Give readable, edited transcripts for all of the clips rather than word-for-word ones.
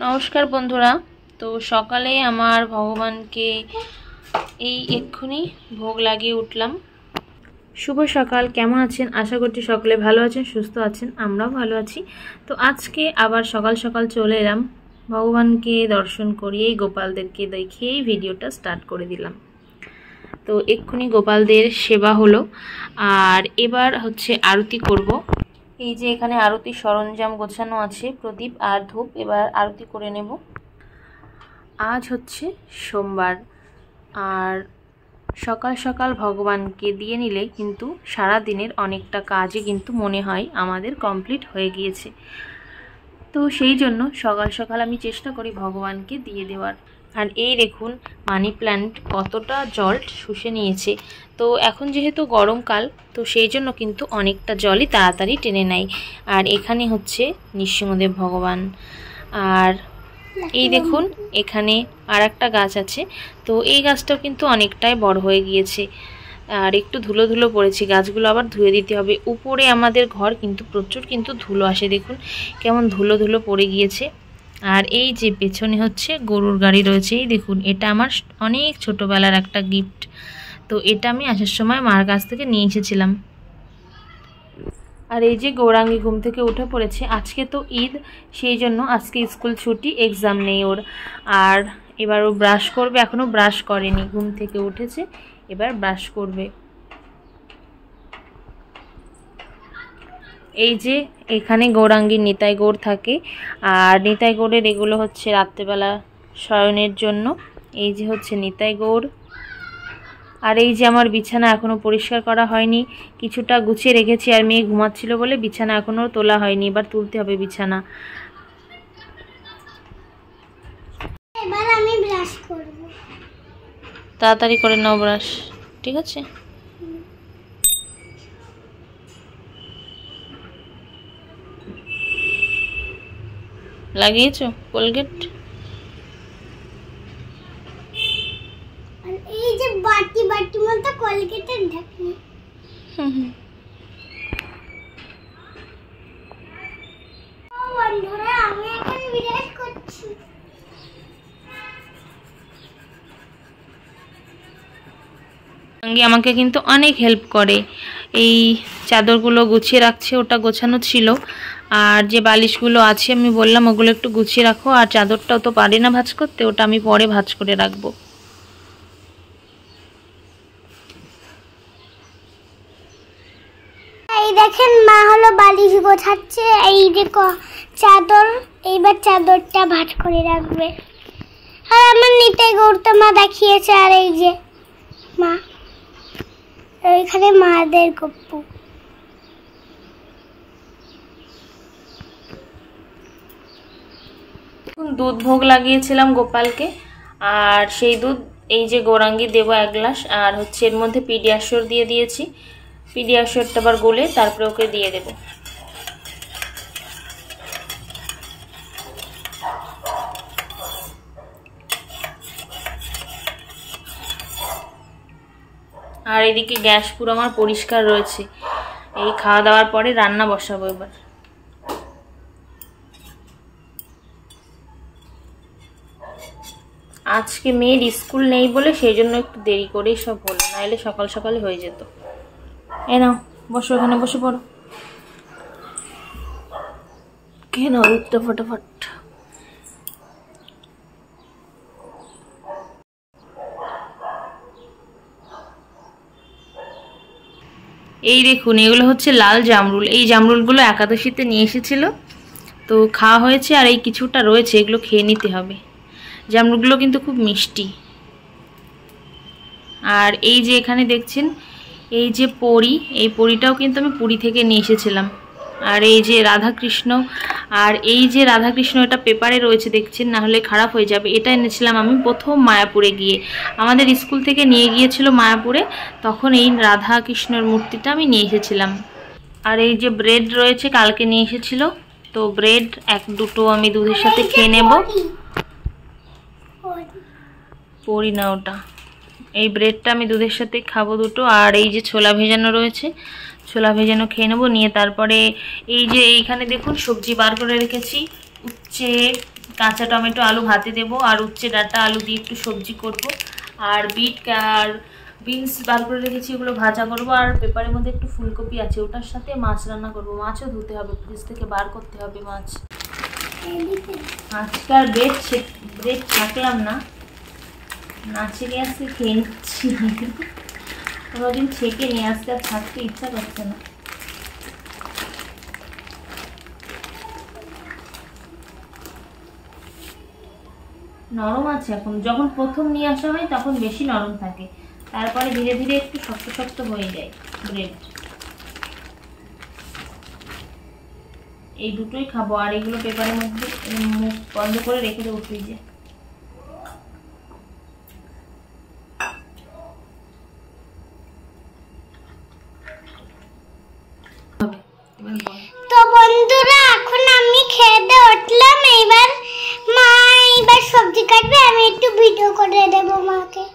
নমস্কার বন্ধুরা। তো সকালে আমার ভগবানকে এই এক্ষুনি ভোগ লাগিয়ে উঠলাম। শুভ সকাল, কেমন আছেন? আশা করছি সকলে ভালো আছেন, সুস্থ আছেন, আমরাও ভালো আছি। তো আজকে আবার সকাল সকাল চলে এলাম, ভগবানকে দর্শন করিয়েই গোপালদেরকে দেখিয়েই ভিডিওটা স্টার্ট করে দিলাম। তো এক্ষুনি গোপালদের সেবা হলো, আর এবার হচ্ছে আরতি করব। এই যে এখানে আরতি সরঞ্জাম গোছানো আছে, প্রদীপ আর ধূপ, এবার আরতি করে নেব। আজ হচ্ছে সোমবার, আর সকাল সকাল ভগবানকে দিয়ে নিলে কিন্তু সারা দিনের অনেকটা কাজই কিন্তু মনে হয় আমাদের কমপ্লিট হয়ে গিয়েছে। তো সেই জন্য সকাল সকাল আমি চেষ্টা করি ভগবানকে দিয়ে দেওয়ার। আর এই দেখুন মানি প্ল্যান্ট কতটা জল শুষে নিয়েছে। তো এখন যেহেতু গরমকাল, তো সেই জন্য কিন্তু অনেকটা জলই তাড়াতাড়ি টেনে নেয়। আর এখানে হচ্ছে নৃসিংহদেব ভগবান। আর এই দেখুন এখানে আর একটা গাছ আছে, তো এই গাছটাও কিন্তু অনেকটাই বড় হয়ে গিয়েছে, আর একটু ধুলো ধুলো পড়েছে, গাছগুলো আবার ধুয়ে দিতে হবে। উপরে আমাদের ঘর কিন্তু প্রচুর কিন্তু ধুলো আসে, দেখুন কেমন ধুলো ধুলো পড়ে গিয়েছে। আর এই যে পেছনে হচ্ছে গরুর গাড়ি রয়েছে, এই দেখুন এটা আমার অনেক ছোটোবেলার একটা গিফট। তো এটা আমি আসার সময় মার কাছ থেকে নিয়ে এসেছিলাম। আর এই যে গৌরাঙ্গী ঘুম থেকে উঠে পড়েছে, আজকে তো ঈদ, সেই জন্য আজকে স্কুল ছুটি, এক্সাম নেই ওর। আর এবার ও ব্রাশ করবে, এখনও ব্রাশ করেনি, ঘুম থেকে উঠেছে এবার ব্রাশ করবে। এই যে এখানে গৌরাঙ্গীর নিতাই গৌড় থাকে, আর নিতাই গৌড়ের এগুলো হচ্ছে রাত্রেবেলা শয়নের জন্য। এই যে হচ্ছে নিতাই গৌড়। আর এই যে আমার বিছানা এখনও পরিষ্কার করা হয়নি, কিছুটা গুছিয়ে রেখেছি, আর মেয়ে ঘুমাচ্ছিল বলে বিছানা এখনও তোলা হয়নি, এবার তুলতে হবে বিছানা। এবার আমি ব্রাশ করব। তাড়াতাড়ি করে নাও ব্রাশ, ঠিক আছে? লাগিয়েছো কোলগেট? আর এই যে বাটি বাটি মতো কোলগেটের ঢাকনি। বন্ধুরা আমি এখন ব্রাশ করছি। আমাকে কিন্তু অনেক হেল্প করে, এই চাদরগুলো গুছিয়ে রাখছে, ওটা গোছানো ছিল। আর যে বালিশগুলো আছে আমি বললাম ওগুলো একটু গুছিয়ে রাখো, আর চাদরটাও তো পারে না ভাঁজ করতে, ওটা আমি পরে ভাঁজ করে রাখবো। এই দেখেন মা হলো বালিশ গোছাচ্ছে, এই যে চাদর, এইবার চাদরটা ভাঁজ করে রাখবে। আর আমার নিতাই গৌড় তো মা দেখিয়েছে, আর এই যে মা, এইখানে মাদের গপ্পু। দুধ ভোগ লাগিয়েছিলাম গোপালকে, আর সেই দুধ এই যে গৌরাঙ্গী দেবো 1 গ্লাস, আর হচ্ছে এর মধ্যে পিডিয়াশোর দিয়ে দিয়েছি, পিডিয়াশোরটা আবার গলে তারপরে ওকে দিয়ে দেব। আর এদিকে গ্যাস পুরো আমার পরিষ্কার রয়েছে, এই খাওয়া দাওয়ার পরে রান্না বসাবো এবার। আজকে মেয়ের স্কুল নেই বলে সেই জন্য একটু দেরি করেই সব হলো, নাহলে সকাল সকালে হয়ে যেত। এ নাও বসো, এখানে বসে পড়ো, খেয়ে নাও দুধটা ফটাফট। এই দেখুন এগুলো হচ্ছে লাল জামরুল, এই জামরুলগুলো একাদশীতে নিয়ে এসেছিল, তো খাওয়া হয়েছে, আর এই কিছুটা রয়েছে, এগুলো খেয়ে নিতে হবে। জামরুলগুলো কিন্তু খুব মিষ্টি। আর এই যে এখানে দেখছেন এই যে পরী, এই পরীটাও কিন্তু আমি পুরী থেকে নিয়ে এসেছিলাম। আর এই যে রাধাকৃষ্ণ, আর এই যে রাধাকৃষ্ণ এটা পেপারে রয়েছে দেখছেন, না হলে খারাপ হয়ে যাবে। এটা এনেছিলাম আমি প্রথম মায়াপুরে গিয়ে, আমাদের স্কুল থেকে নিয়ে গিয়েছিল মায়াপুরে, তখন এই রাধাকৃষ্ণর মূর্তিটা আমি নিয়ে এসেছিলাম। আর এই যে ব্রেড রয়েছে, কালকে নিয়ে এসেছিল, তো ব্রেড 1-2 আমি দুধের সাথে খেয়ে নেব। পড়ি না ওটা, এই ব্রেডটা আমি দুধের সাথে খাবো 2। আর এই যে ছোলা ভেজানো রয়েছে, ছোলা ভেজানো খেয়ে নেবো। নিয়ে তারপরে এই যে এইখানে দেখুন সবজি বার করে রেখেছি, উচ্ছে, কাঁচা টমেটো আলু ভাতে দেবো, আর উচ্ছে ডাঁটা আলু দিয়ে একটু সবজি করব, আর বিট আর বিনস বার করে রেখেছি ওগুলো ভাজা করবো, আর পেপারের মধ্যে একটু ফুলকপি আছে ওটার সাথে মাছ রান্না করব। মাছও ধুতে হবে, ফ্রিজ থেকে বার করতে হবে মাছ। আজকে আর ব্রেড থাকলাম না, নাচে নিয়ে আসতে খেয়ে নিচ্ছি। কোনোদিন ছেঁকে নিয়ে আসতে আর থাকতে ইচ্ছা করছে না। নরম আছে এখন, যখন প্রথম নিয়ে আসা হয় তখন বেশি নরম থাকে, তারপরে ধীরে ধীরে একটু শক্ত শক্ত হয়ে যায় ব্রেড। এই দুটোই খাবো, আর এগুলো পেপারের মধ্যে মুখ বন্ধ করে রেখে দেবো ফ্রিজে। তো বন্ধুরা এখন আমি খেয়ে দিয়ে উঠলাম, এইবার সবজি কাটবে, আমি একটু ভিডিও করে দেবো মাকে।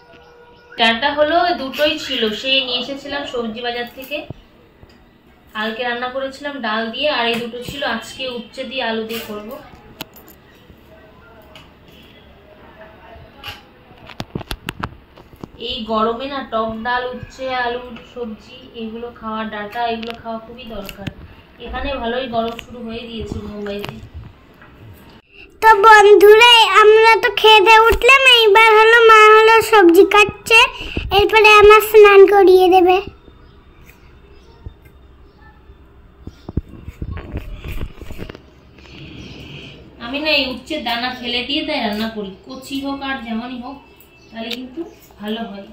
ডালটা হলো দুটোই ছিল, সেই নিয়ে এসেছিলাম সবজি বাজার থেকে, কালকে রান্না করেছিলাম ডাল দিয়ে, আর এই দুটো ছিল আজকে উচ্ছে দিয়ে আলু দিয়ে করব। এই গরমে না টক ডাল, উচ্ছে, আলুর সবজি এগুলো খাওয়া, ডাটা এগুলো খাওয়া খুবই দরকার। এখানে ভালোই গরম শুরু হয়ে গিয়েছে মুম্বাইতে। তো বন্ধুরা আমরা তো খেয়ে দিয়ে উঠলাম, এইবার হলো মা হলো সবজি কাটছে, এরপরে আমার স্নান করিয়ে দেবে। আমি না এই উচ্ছের দানা ফেলে দিয়ে তাই রান্না করি, কচি হোক আর যেমনই হোক, তাহলে কিন্তু ভালো হয়।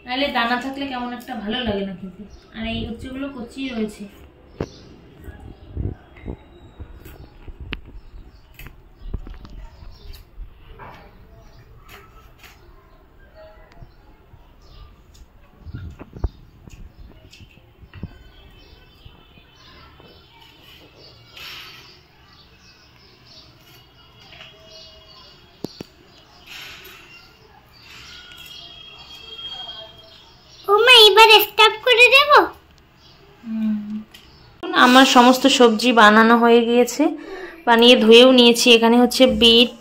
নাহলে দানা থাকলে কেমন একটা ভালো লাগে না খেতে। আর এই উচ্ছেগুলো কচি রয়েছে। আমার সমস্ত সবজি বানানো হয়ে গিয়েছে, বানিয়ে ধুয়েও নিয়েছি। এখানে হচ্ছে বিট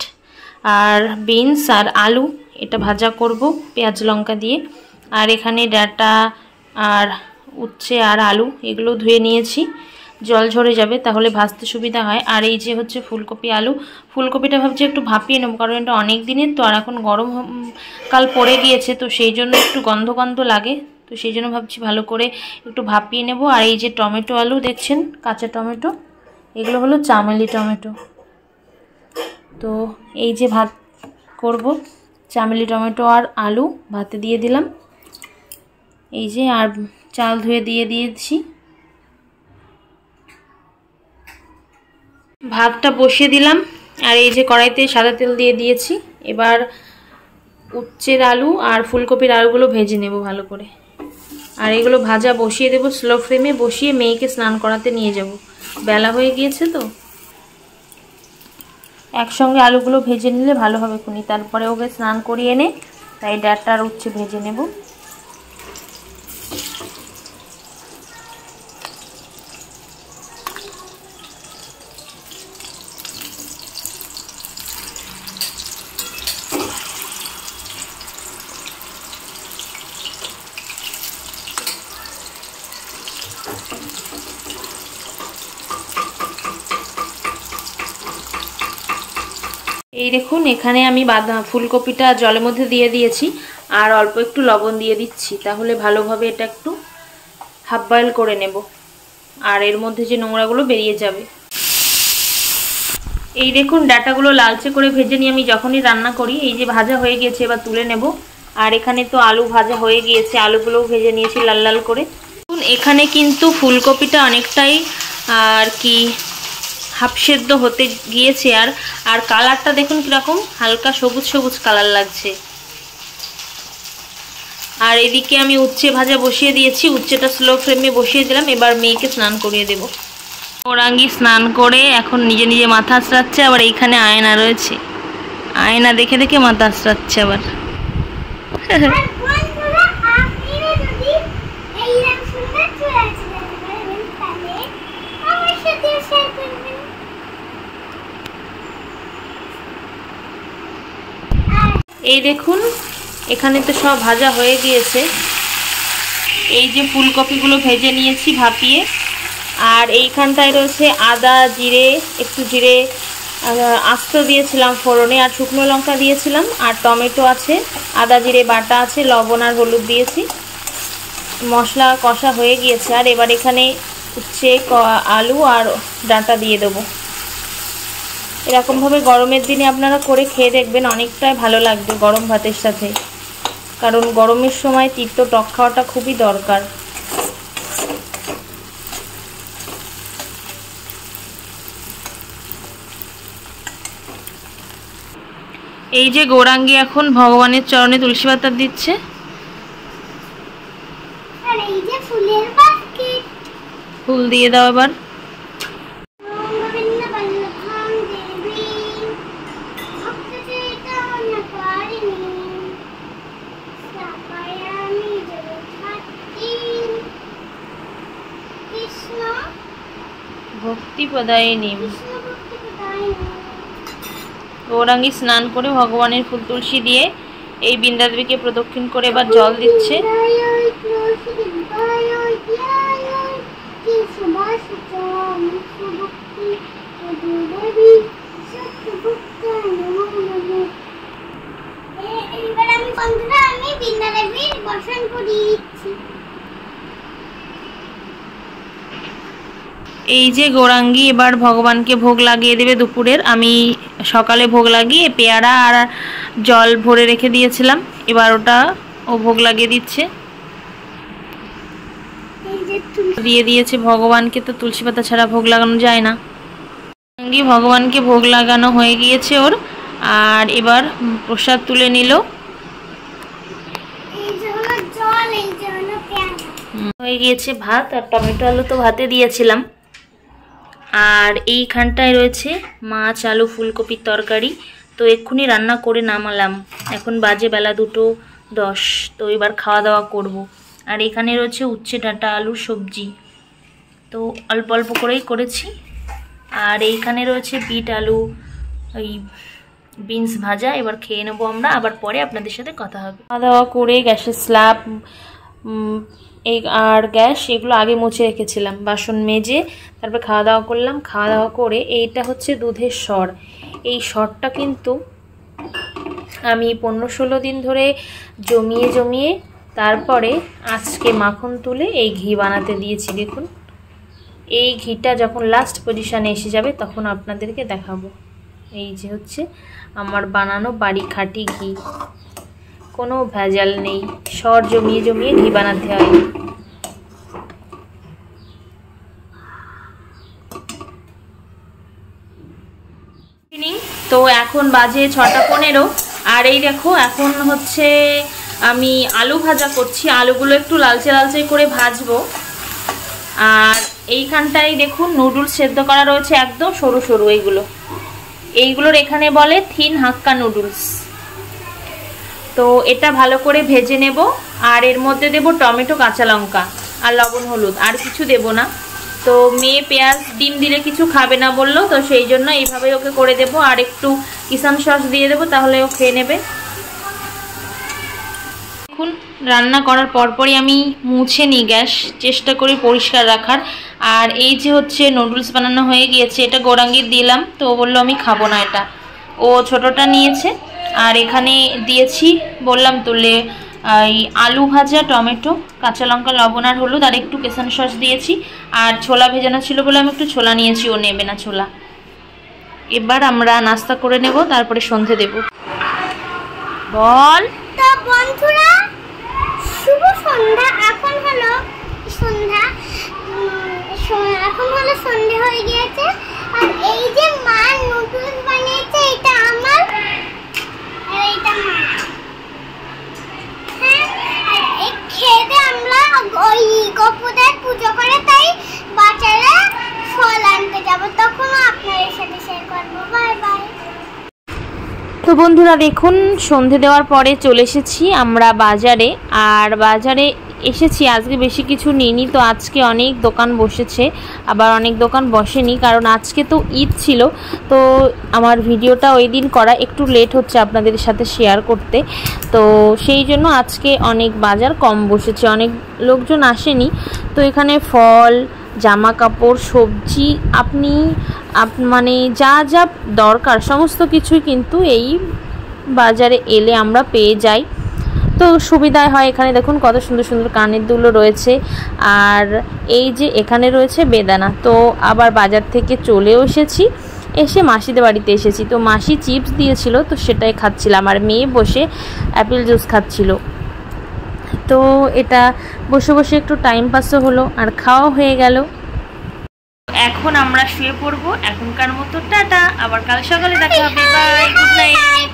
আর বিনস আর আলু, এটা ভাজা করব পেঁয়াজ লঙ্কা দিয়ে। আর এখানে ডাঁটা আর উচ্ছে আর আলু এগুলো ধুয়ে নিয়েছি, জল ঝরে যাবে তাহলে ভাজতে সুবিধা হয়। আর এই যে হচ্ছে ফুলকপি আলু, ফুলকপিটা ভাবছি একটু ভাপিয়ে নেবো, কারণ এটা অনেক দিনের তো, আর এখন গরম কাল পড়ে গিয়েছে তো সেই জন্য একটু গন্ধ গন্ধ লাগে, তো সেই জন্য ভাবছি ভালো করে একটু ভাপিয়ে নেব। আর এই যে টমেটো আলু দেখছেন, কাঁচা টমেটো, এগুলো হলো চামেলি টমেটো। তো এই যে ভাত করব, চামেলি টমেটো আর আলু ভাতে দিয়ে দিলাম, এই যে, আর চাল ধুয়ে দিয়ে দিয়েছি। ভাতটা বসিয়ে দিলাম, আর এই যে কড়াইতে সাদা তেল দিয়ে দিয়েছি। এবার উচ্ছের আলু আর ফুলকপির আলুগুলো ভেজে নেব ভালো করে। আর এগুলো ভাজা বসিয়ে দেবো স্লো ফ্লেমে, বসিয়ে মেয়েকে স্নান করাতে নিয়ে যাব, বেলা হয়ে গিয়েছে তো। একসঙ্গে আলুগুলো ভেজে নিলে ভালো হবে খুনি, তারপরে ওকে স্নান করিয়ে এনে তাই ডাঁটা আর উচ্ছে ভেজে নেব। এই দেখুন এখানে আমি ফুলকপিটা জলের মধ্যে দিয়ে দিয়েছি, আর অল্প একটু লবণ দিয়ে দিচ্ছি, তাহলে ভালোভাবে এটা একটু হাফ বয়েল করে নেব, আর এর মধ্যে যে নোংরাগুলো বেরিয়ে যাবে। এই দেখুন ডাঁটাগুলো লালচে করে ভেজে নিয়ে আমি যখনই রান্না করি, এই যে ভাজা হয়ে গিয়েছে, এবার তুলে নেব। আর এখানে তো আলু ভাজা হয়ে গিয়েছে, আলুগুলোও ভেজে নিয়েছি লাল লাল করে। এখানে কিন্তু ফুলকপিটা অনেকটাই আর কি হাফ সেদ্ধ হতে গিয়েছে, আর কালারটা দেখুন কিরকম হালকা সবুজ সবুজ কালার লাগছে। আর এদিকে আমি উচ্ছে ভাজা বসিয়ে দিয়েছি, উচ্ছেটা স্লো ফ্লেমে বসিয়ে দিলাম। এবার মেয়েকে স্নান করিয়ে দেব। ওরাঙ্গি স্নান করে এখন নিজে নিজে মাথা আঁচড়াচ্ছে, আবার এইখানে আয়না রয়েছে, আয়না দেখে দেখে মাথা আঁচড়াচ্ছে আবার। এই দেখুন এখানে তো সব ভাজা হয়ে গিয়েছে। এই যে ফুলকপিগুলো ভেজে নিয়েছি ভাপিয়ে, আর এইখানটায় রয়েছে আদা জিরে, একটু জিরে আস্ত দিয়েছিলাম ফোড়নে, আর শুকনো লঙ্কা দিয়েছিলাম, আর টমেটো আছে, আদা জিরে বাটা আছে, লবণ আর হলুদ দিয়েছি। মশলা কষা হয়ে গিয়েছে, আর এবার এখানে উচ্ছে আলু আর ডাঁটা দিয়ে দেবো। এরকমভাবে গরমের দিনে আপনারা করে খেয়ে দেখবেন, অনেকটাই ভালো লাগবে গরম ভাতের সাথে, কারণ গরমের সময় তিক্ত টক খাওয়াটা খুবই দরকার। এই যে গৌরাঙ্গী এখন ভগবানের চরণে তুলসী পাতা দিচ্ছে। আর এই যে ফুলের বাস্কেট, ফুল দিয়ে দাও এবার। ভক্তি প্রদায়িনী। গৌরাঙ্গী স্নান করে ভগবানের ফুল তুলসী দিয়ে এই বৃন্দাদেবীকে প্রদক্ষিণ করে এবার জল দিচ্ছে। আমি বৃন্দাদেবীর দর্শন করিয়েছি। এই যে গৌরাঙ্গী এবার ভগবানকে ভোগ লাগিয়ে দেবে দুপুরের। আমি সকালে ভোগ লাগিয়ে পেয়ারা আর জল ভরে রেখে দিয়েছিলাম, এবার ওটা ও ভোগ লাগিয়ে দিচ্ছে। দিয়ে দিয়েছে ভগবানকে, তো তুলসী পাতা ছাড়া ভোগ লাগানো যায় না। গৌরাঙ্গী ভগবানকে ভোগ লাগানো হয়ে গিয়েছে ওর, আর এবার প্রসাদ তুলে নিল। হয়ে গিয়েছে ভাত, আর টমেটো আলু তো ভাতে দিয়েছিলাম। আর এইখানটায় রয়েছে মাছ আলু ফুলকপির তরকারি, তো এক্ষুনি রান্না করে নামালাম। এখন বাজে বেলা 2:10, তো এবার খাওয়া দাওয়া করব। আর এখানে রয়েছে উচ্ছে ডাঁটা আলুর সবজি, তো অল্প অল্প করেই করেছি। আর এইখানে রয়েছে বিট আলু ওই বিনস ভাজা। এবার খেয়ে নেবো আমরা, আবার পরে আপনাদের সাথে কথা হবে। খাওয়া দাওয়া করে গ্যাসের স্ল্যাব এই আর গ্যাস এগুলো আগে মুছে রেখেছিলাম, বাসন মেজে তারপর খাওয়া দাওয়া করলাম। খাওয়া দাওয়া করে এইটা হচ্ছে দুধের সর। এই সরটা কিন্তু আমি 15-16 দিন ধরে জমিয়ে জমিয়ে তারপরে আজকে মাখন তুলে এই ঘি বানাতে দিয়েছি। দেখুন এই ঘিটা যখন লাস্ট পজিশানে এসে যাবে তখন আপনাদেরকে দেখাবো। এই যে হচ্ছে আমার বানানো বাড়ি খাঁটি ঘি, কোনো ভেজাল নেই, সর জমিয়ে জমিয়ে ঘি বানাতে হয়। তো এখন বাজে 6:15, আর এই দেখো এখন হচ্ছে আমি আলু ভাজা করছি। আলুগুলো একটু লালচে লালচে করে ভাজবো। আর এইখানটায় দেখুন নুডলস সেদ্ধ করা রয়েছে, একদম সরু সরু। এইগুলোর এখানে বলে থিন হাক্কা নুডলস। তো এটা ভালো করে ভেজে নেব, আর এর মধ্যে দেব টমেটো কাঁচা লঙ্কা আর লবণ হলুদ, আর কিছু দেব না। তো মেয়ে পেঁয়াজ ডিম দিলে কিছু খাবে না বললো, তো সেই জন্য এইভাবে ওকে করে দেব। আর একটু কিষান সস দিয়ে দেবো, তাহলে ও খেয়ে নেবে। দেখুন রান্না করার পরপরই আমি মুছে নিই গ্যাস, চেষ্টা করি পরিষ্কার রাখার। আর এই যে হচ্ছে নুডলস বানানো হয়ে গিয়েছে, এটা গৌরাঙ্গীর দিলাম, তো ও বললো আমি খাবো না এটা, ও ছোটোটা নিয়েছে। আর এখানে দিয়েছি বললাম তুলে এই আলু ভাজা, টমেটো, কাঁচা লঙ্কা, লবণ আর হলুদ, আর একটু কেসান সস দিয়েছি। আর ছোলা ভেজানো ছিল বলে আমি একটু ছোলা নিয়েছি, ও নেবে না ছোলা। এবার আমরা নাস্তা করে নেব, তারপরে সন্ধে দেব। বল তো বন্ধুরা, শুভ সন্ধ্যা। এখন হলো সন্ধ্যা, এখন হলো সন্ধ্যা হয়ে গিয়েছে। আর এই যে মা নুডলস বানিয়েছে, এটা আমার আর এটা মা। হ্যাঁ, এই খেতে আমরা ওই গোপুদের পুজো করে, তাই বাজারে ফল আনতে যাব, তখন আপনাদের সাথে শেয়ার করবো। Bye bye. তো বন্ধুরা দেখুন সন্ধে দেওয়ার পরে চলে এসেছি আমরা বাজারে। আর বাজারে এসেছি, আজকে বেশি কিছু নিইনি। তো আজকে অনেক দোকান বসেছে, আবার অনেক দোকান বসেনি, কারণ আজকে তো ঈদ ছিল। তো আমার ভিডিওটা ওই দিন করা একটু লেট হচ্ছে আপনাদের সাথে শেয়ার করতে। তো সেই জন্য আজকে অনেক বাজার কম বসেছে, অনেক লোকজন আসেনি। তো এখানে ফল, জামা কাপড়, সবজি, মানে যা যা দরকার সমস্ত কিছুই কিন্তু এই বাজারে এলে আমরা পেয়ে যাই। তো সুবিধাই হয়। এখানে দেখুন কত সুন্দর সুন্দর কানের দুলও রয়েছে, আর এই যে এখানে রয়েছে বেদানা। তো আবার বাজার থেকে চলেও এসেছি, এসে মাসিদের বাড়িতে এসেছি। তো মাসি চিপস দিয়েছিল, তো সেটাই খাচ্ছিলাম, আর মেয়ে বসে অ্যাপেল জুস খাচ্ছিল। তো এটা বসে বসে একটু টাইম পাসও হলো আর খাওয়া হয়ে গেল। এখন আমরা শুয়ে পড়বো, এখনকার মতো টাটা, আবার কাল সকালে দেখা হবে। Bye, good night.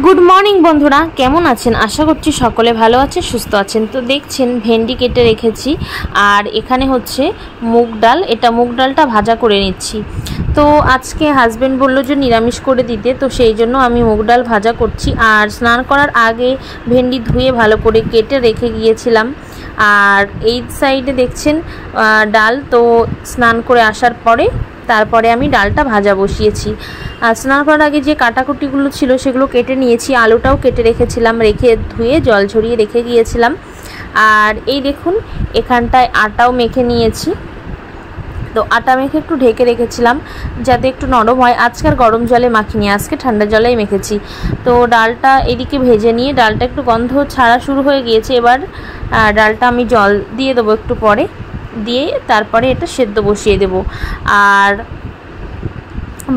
Good morning বন্ধুরা, কেমন আছেন? আশা করছি সকলে ভালো আছে, সুস্থ আছেন। তো দেখছেন ভেন্ডি কেটে রেখেছি, আর এখানে হচ্ছে মুগ ডাল। এটা মুগ ডালটা ভাজা করে নিচ্ছি। তো আজকে হাজবেন্ড বলল যে নিরামিষ করে দিতে, তো সেই জন্য আমি মুগ ডাল ভাজা করছি। আর স্নান করার আগে ভেন্ডি ধুয়ে ভালো করে কেটে রেখে গিয়েছিলাম। আর এই সাইডে দেখছেন ডাল। তো স্নান করে আসার পরে তারপরে আমি ডালটা ভাজা বসিয়েছি। আর স্নান করার আগে যে কাটাকুটিগুলো ছিল সেগুলো কেটে নিয়েছি, আলুটাও কেটে রেখেছিলাম, রেখে ধুয়ে জল ঝরিয়ে রেখে গিয়েছিলাম। আর এই দেখুন এখানটায় আটাও মেখে নিয়েছি। তো আটা মেখে একটু ঢেকে রেখেছিলাম যাতে একটু নরম হয়। আজকের গরম জলে মাখিনি, আজকে ঠান্ডা জলেই মেখেছি। তো ডালটা এদিকে ভেজে নিয়ে ডালটা একটু গন্ধ ছাড়া শুরু হয়ে গিয়েছে। এবার ডালটা আমি জল দিয়ে দেবো একটু পরে, দিয়ে তারপরে এটা সেদ্ধ বসিয়ে দেব। আর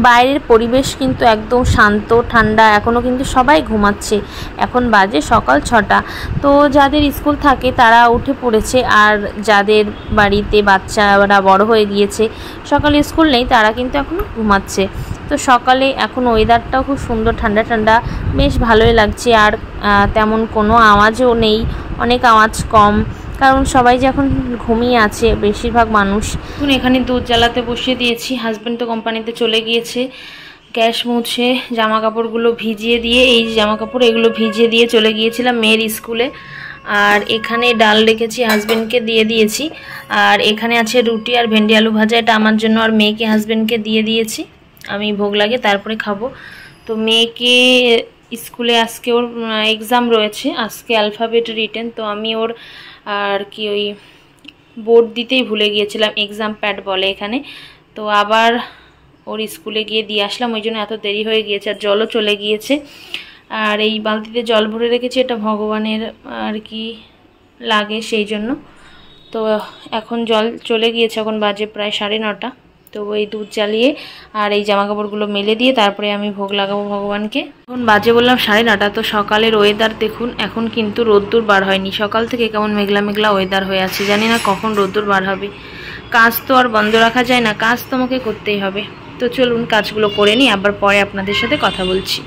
বাইরের পরিবেশ কিন্তু একদম শান্ত ঠান্ডা, এখনও কিন্তু সবাই ঘুমাচ্ছে। এখন বাজে সকাল 6টা। তো যাদের স্কুল থাকে তারা উঠে পড়েছে, আর যাদের বাড়িতে বাচ্চারা বড় হয়ে গিয়েছে, সকালে স্কুল নেই, তারা কিন্তু এখনও ঘুমাচ্ছে। তো সকালে এখন ওয়েদারটাও খুব সুন্দর, ঠান্ডা ঠান্ডা, বেশ ভালোই লাগছে। আর তেমন কোনো আওয়াজও নেই, অনেক আওয়াজ কম, কারণ সবাই যে এখন ঘুমিয়ে আছে বেশিরভাগ মানুষ। এখন এখানে দুধ জ্বালাতে বসিয়ে দিয়েছি। হাজব্যান্ড তো কোম্পানিতে চলে গিয়েছে, গ্যাস মুছে জামা কাপড়গুলো ভিজিয়ে দিয়ে, এই জামা কাপড় এগুলো ভিজিয়ে দিয়ে চলে গিয়েছিলাম মেয়ের স্কুলে। আর এখানে ডাল রেখেছি, হাজব্যান্ডকে দিয়ে দিয়েছি। আর এখানে আছে রুটি আর ভেন্ডি আলু ভাজা, এটা আমার জন্য, আর মেয়েকে হাজব্যান্ডকে দিয়ে দিয়েছি। আমি ভোগ লাগে তারপরে খাবো। তো মেয়েকে স্কুলে আজকে ওর এক্সাম রয়েছে, আজকে অ্যালফাবেট রিটেন। তো আমি ওর আর কি ওই বোর্ড দিতেই ভুলে গিয়েছিলাম, এক্সাম প্যাড বলে এখানে। তো আবার ওর স্কুলে গিয়ে দিয়ে আসলাম, ওই জন্য এত দেরি হয়ে গিয়েছে। আর জলও চলে গিয়েছে। আর এই বালতিতে জল ভরে রেখেছি, এটা ভগবানের আর কি লাগে সেই জন্য। তো এখন জল চলে গিয়েছে, এখন বাজে প্রায় 9:30। তো ওই দুধ জ্বালিয়ে আর এই জামা কাপড়গুলো মেলে দিয়ে তারপরে আমি ভোগ লাগাবো ভগবানকে। এখন বাজে বললাম 9:30। তো সকালের ওয়েদার দেখুন, এখন কিন্তু রোদ্দুর বার হয়নি, সকাল থেকে কেমন মেঘলা মেঘলা ওয়েদার হয়ে আছে, জানি না কখন রোদ্দুর বার হবে। কাজ তো আর বন্ধ রাখা যায় না, কাজ তোমাকে করতেই হবে। তো চলুন কাজগুলো করে নিই, আবার পরে আপনাদের সাথে কথা বলছি।